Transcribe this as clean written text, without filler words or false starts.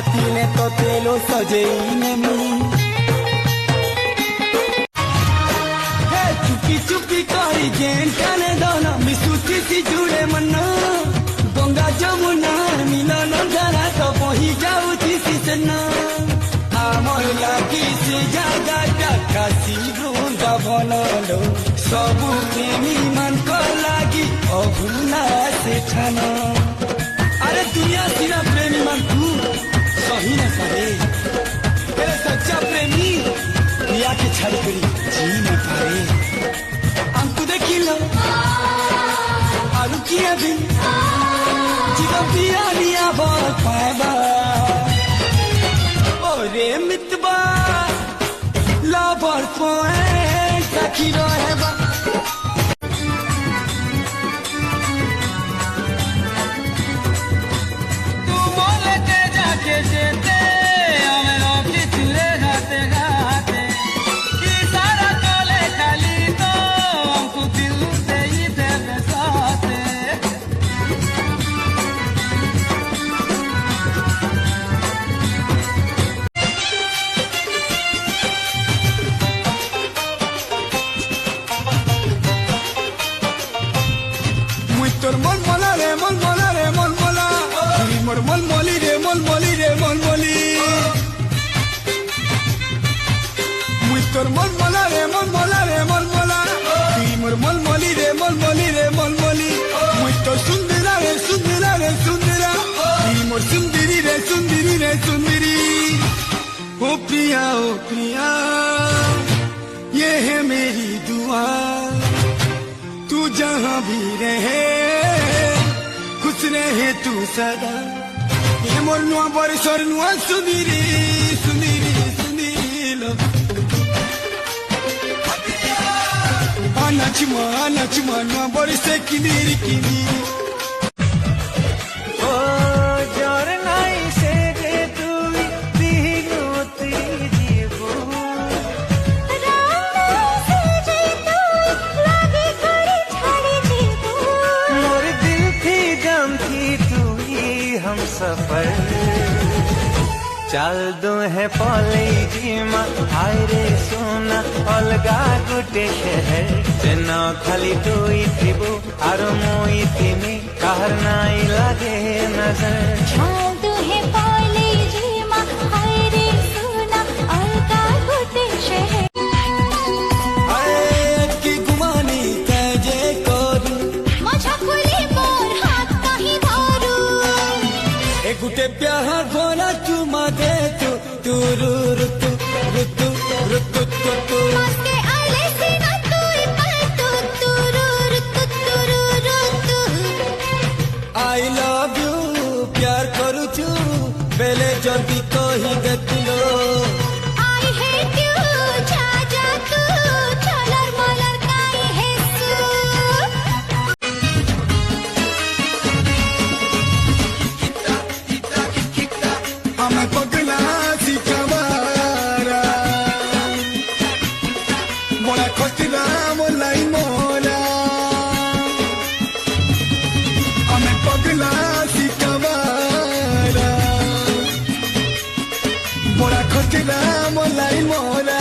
हाथीने तो तेलो सजेईने मी हे चुपी चुपी करी जेन काने दाना मिसुची सी जुड़े मन्ना गंगा जमुना मिलन धारा तो बही जाउची सिसना आमर लागी से जागा काशी वृंदावन लो सबु प्रेमी मन को लागी अभुला से ठाना अरे दुनिया सिरा प्रेमी मन तू सही न पारे तेरे सच्चा प्रेमी पिया के छाड़ करी जी न पारे हमको देखिलो आलू किया भी जीवन पिया लिया बोल पाएबा ओरे मितबा लाबर पोए सखी रहेबा Tor mol mola re mol mola re mol mola mol mol moli re mol moli re mol moli tor mol mola re mol mola re mol mola mol mol moli re mol moli re mol moli tor sundira re sundira re sundira mol sundiri re sundiri re sundiri o priya ye hai meri dua तू जहाँ भी रहे खुश रहे तू सदा ये मोर नुआ बरसर नुआ सुंदरी सुंदरी सुंदरी लो आना चुमा नुआ बरसे किनीरी किनीरी सफर चल दो है पॉलेजिमा हाय रे सोना अलगा गुटे शहर जेना खाली तुई थिबो आरो मोई तिमी कहर नाई लागे नजर चल दो है पॉलेजिमा हाय रे सोना अलगा गुटे शहर आए की गुमानी तेजे करू मजा खुली मोर हाथ कहीं धरू गुटे प्यार भोला चुमा दे तू रुतु रुतु रुतु रुतु मस्के आले सीना तूई पर तू रुतु आई लव यू प्यार करू चू बेले जल्दी कही देखलो आई हेट यू जा तू चलर मलर काई हेसू हमें पगला सी कवारा मोला खोटला मोलाई मोला हमें पगला सी कवारा मोला खोटला मोलाई मोला